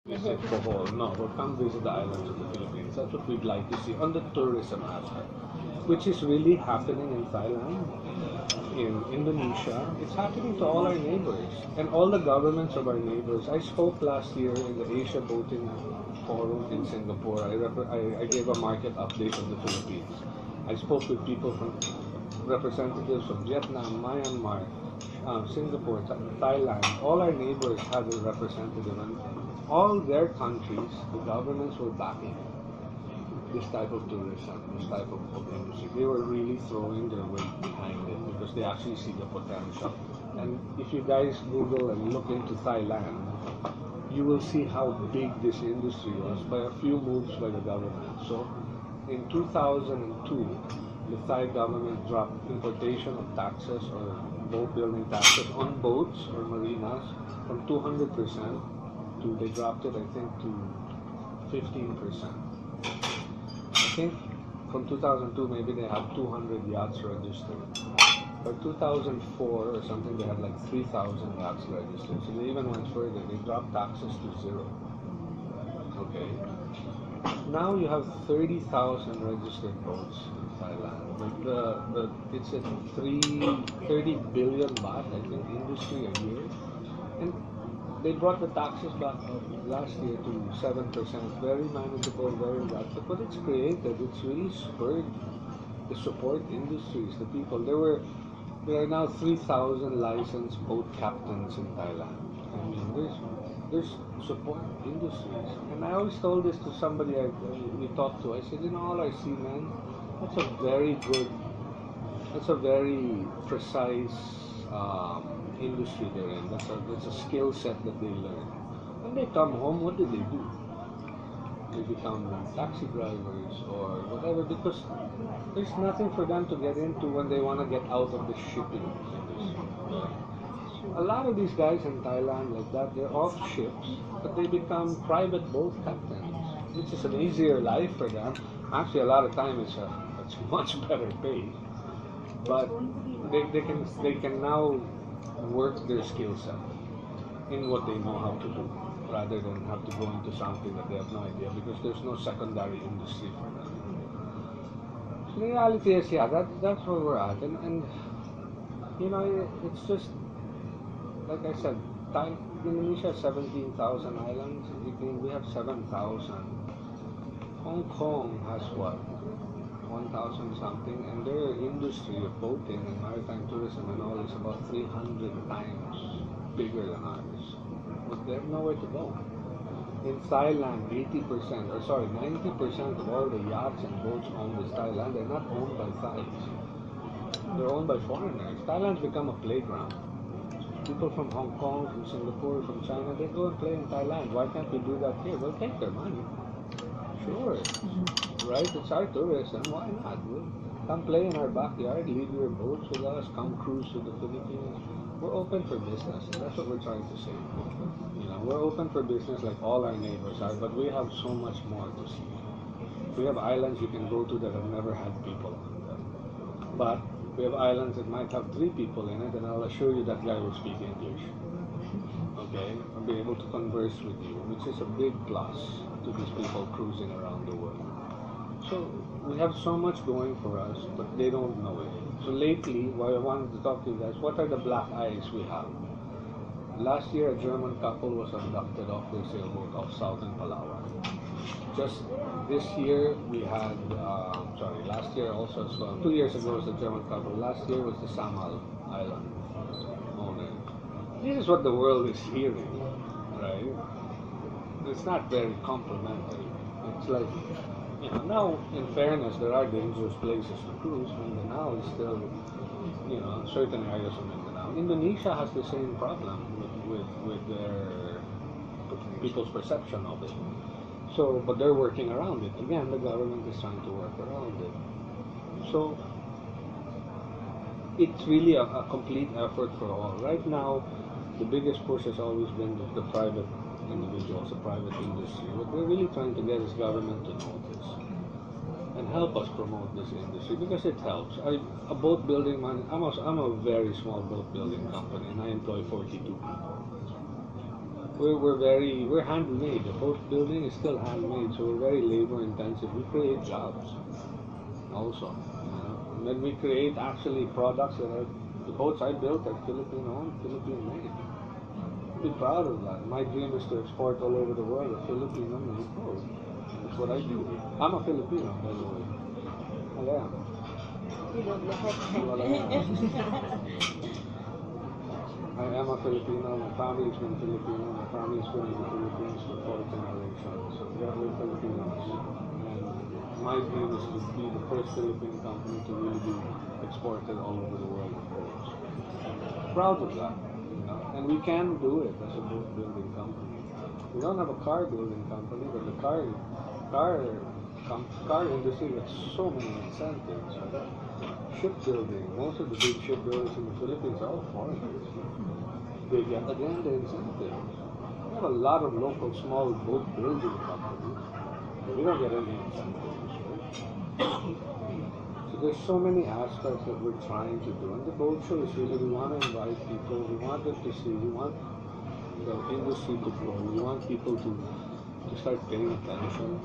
visit Bohol. No, we'll come visit the islands of the Philippines. That's what we'd like to see on the tourism aspect, which is really happening in Thailand, in Indonesia. It's happening to all our neighbors and all the governments of our neighbors. I spoke last year in the Asia Boating Forum in Singapore. I gave a market update of the Philippines. I spoke with people from representatives from Vietnam, Myanmar, Singapore, Thailand. All our neighbors had a representative, and all their countries, the governments were backing this type of tourism, this type of industry. They were really throwing their weight behind it because they actually see the potential. And if you guys Google and look into Thailand, you will see how big this industry was by a few moves by the government. So in 2002, the Thai government dropped importation of taxes or boat building taxes on boats or marinas from 200% to, they dropped it I think to 15%. I think from 2002 maybe they had 200 yachts registered. By 2004 or something they had like 3,000 yachts registered. So they even went further. They dropped taxes to zero. Okay. Now you have 30,000 registered boats in Thailand. It's a 30 billion baht, I think, industry a year. And they brought the taxes back last year to 7%. Very manageable, very right. But what it's created, it's really spurred the support industries, the people. There are now 3,000 licensed boat captains in Thailand. I mean, there's support industries. And I always told this to somebody we talked to. I said, all our seamen, that's a very good, that's a very precise industry they're in. That's a skill set that they learn. When they come home, what do? They become taxi drivers or whatever, because there's nothing for them to get into when they want to get out of the shipping industry. A lot of these guys in Thailand like that, they're off ships, but they become private boat captains, which is an easier life for them. Actually, a lot of time it's much better pay, but they can now work their skill set in what they know how to do, rather than have to go into something that they have no idea, because there's no secondary industry for them. So the reality is, yeah, that's where we're at, and it's just like I said, Indonesia has 17,000 islands. We have 7,000. Hong Kong has what? 1,000 something, and their industry of boating and maritime tourism and all is about 300 times bigger than ours. But they have nowhere to go. In Thailand, 90% of all the yachts and boats owned in Thailand, they're not owned by Thais. They're owned by foreigners. Thailand's become a playground. People from Hong Kong, from Singapore, from China, they go and play in Thailand. Why can't we do that here? We'll take their money. Sure. Right? It's our tourism. Why not? We'll come play in our backyard, leave your boats with us, come cruise to the Philippines. We're open for business. That's what we're trying to say. We're open for business like all our neighbors are, but we have so much more to see. We have islands you can go to that have never had people on them. But we have islands that might have 3 people in it, and I'll assure you that guy will speak English. Okay? I'll be able to converse with you, which is a big plus to these people cruising around the world. So we have so much going for us, but they don't know it. So lately, why I wanted to talk to you guys, what are the black eyes we have? Last year, a German couple was abducted off their sailboat off southern Palawan. Just this year, we had, last year also as well. 2 years ago was the German couple. Last year was the Samal Island owner. This is what the world is hearing, right? It's not very complimentary. It's like, now in fairness, there are dangerous places to cruise. Mindanao is still, certain areas of Mindanao. Indonesia has the same problem with their people's perception of it. So, but they're working around it. Again, the government is trying to work around it. So, it's really a complete effort for all. Right now, the biggest push has always been the private individuals, the private industry. What we're really trying to get is government to notice and help us promote this industry, because it helps. A boat building man, I'm a very small boat building company, and I employ 42 people. we're handmade. The boat building is still handmade, so we're very labor intensive. We create jobs also, and then we create actually products that are the boats I built are Philippine owned, Philippine made. Be proud of that. My dream is to export all over the world a Filipino made boat. That's what I do. I'm a Filipino, by the way. I am. You don't look like Well, I am. I am a Filipino. My family's been Filipino. My family's been in the Philippines for 4 generations. We're Filipinos. And my dream is to be the first Philippine company to really be exported all over the world of boats. Proud of that. And we can do it as a boat building company. We don't have a car building company, but the car industry gets so many incentives. Shipbuilding, most of the big shipbuilders in the Philippines are all foreigners. They get again the incentives. We have a lot of local small boat building companies, but we don't get any incentives, right? So there's so many aspects that we're trying to do. And the boat show is really, we want to invite people, we want them to see, we want the industry to grow, we want people to start paying attention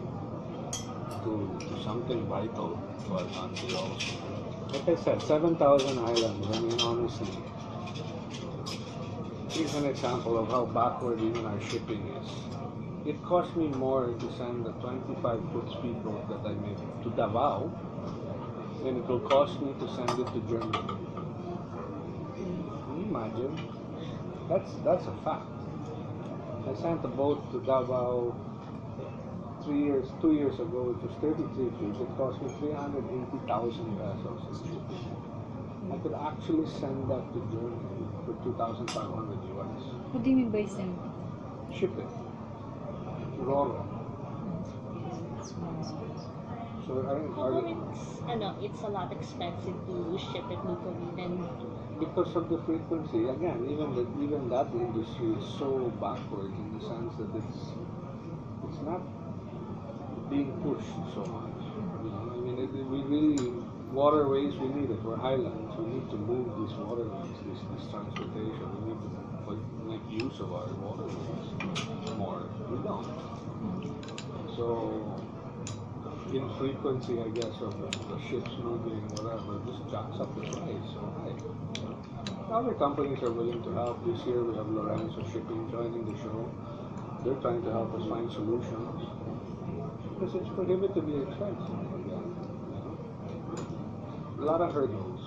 to something vital to our country also. Like I said, 7,000 islands. I mean, honestly, here's an example of how backward even our shipping is. It cost me more to send a 25-foot speedboat that I made to Davao than it will cost me to send it to Germany. Can you imagine? That's a fact. I sent a boat to Davao 2 years ago. It was 33 feet. It cost me 380,000 pesos. I could actually send that to Germany for 2,500 US. What do you mean by send? Ship it. Roro. So How come it's a lot expensive to ship it locally than because of the frequency. Again, even that industry is so backward in the sense that it's not being pushed so much. I mean, we really waterways. We need it. We're highlands. We need to move these waterways, this transportation. We need to make use of our waterways more. We don't. So infrequency, I guess, of the ships moving, whatever, just jacks up the price so high. Other companies are willing to help. This year we have Lorenzo Shipping joining the show. They're trying to help us find solutions because it's prohibitively expensive. Again, a lot of hurdles,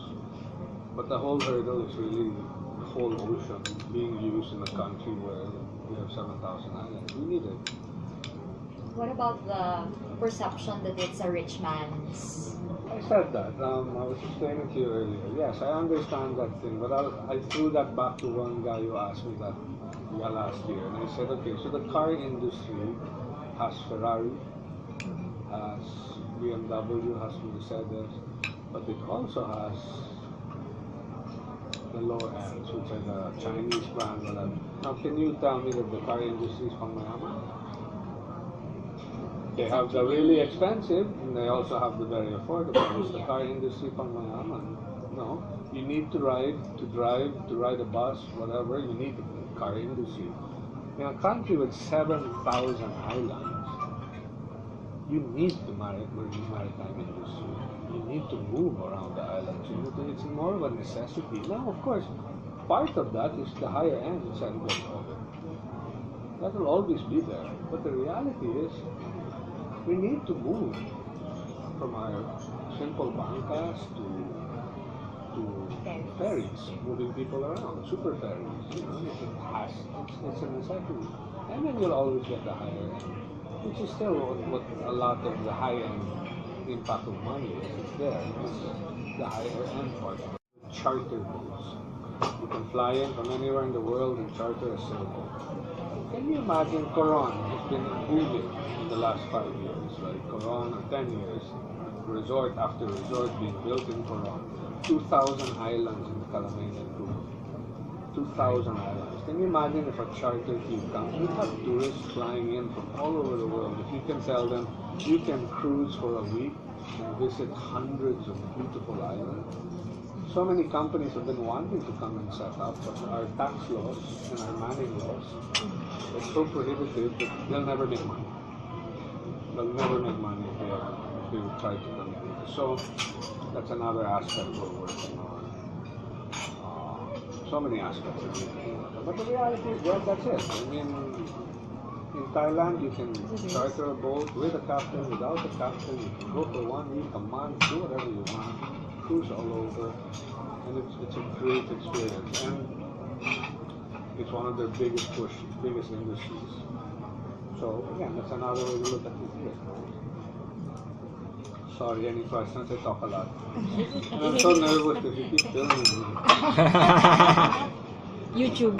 but the whole hurdle is really the whole ocean being used in a country where we have 7,000 islands. We need it. What about the perception that it's a rich man's? I said that. I was explaining to you earlier. Yes, I understand that thing, but I threw that back to one guy who asked me that last year, and I said, okay, so the car industry has Ferrari, has BMW, has Mercedes, but it also has the lower ends, which are the Chinese brand, whatever. Now, can you tell me that the car industry is pangmayaman? They have the really expensive, and they also have the very affordable. Is the car industry pangmayaman? No. You need to ride, to drive, to ride a bus, whatever. You need the car industry. In a country with 7,000 islands, you need the maritime industry. You need to move around the islands. It's more of a necessity. Now, of course, part of that is the higher end segment of it. That will always be there. But the reality is, we need to move from our simple bancas to ferries, moving people around, super ferries. It's a necessity. And then you'll always get the higher end, which is still what a lot of the high end impact of money is. It's there. It's the higher end part of it. Charter boats. You can fly in from anywhere in the world and charter a sailboat. Can you imagine Coron has been booming in the last 5 years, right? Coron, 10 years, resort after resort being built in Coron. 2,000 islands in the Calamanian group. 2,000 islands. Can you imagine if a charter fleet comes? We have tourists flying in from all over the world. If you can tell them you can cruise for a week and visit hundreds of beautiful islands, so many companies have been wanting to come and set up, but our tax laws and our manning laws are so prohibitive that they'll never make money. They'll never make money if you try to come in. So that's another aspect we're working on. So many aspects of it. But the reality is, well, that's it. I mean, in Thailand, you can charter a boat with a captain, without a captain. You can go for 1 week, a month, do whatever you want, cruise all over, and it's a great experience. And it's one of their biggest industries. So again, that's another way to look at it here. Sorry, any questions? I talk a lot. And I'm so nervous because you keep filming me. YouTube.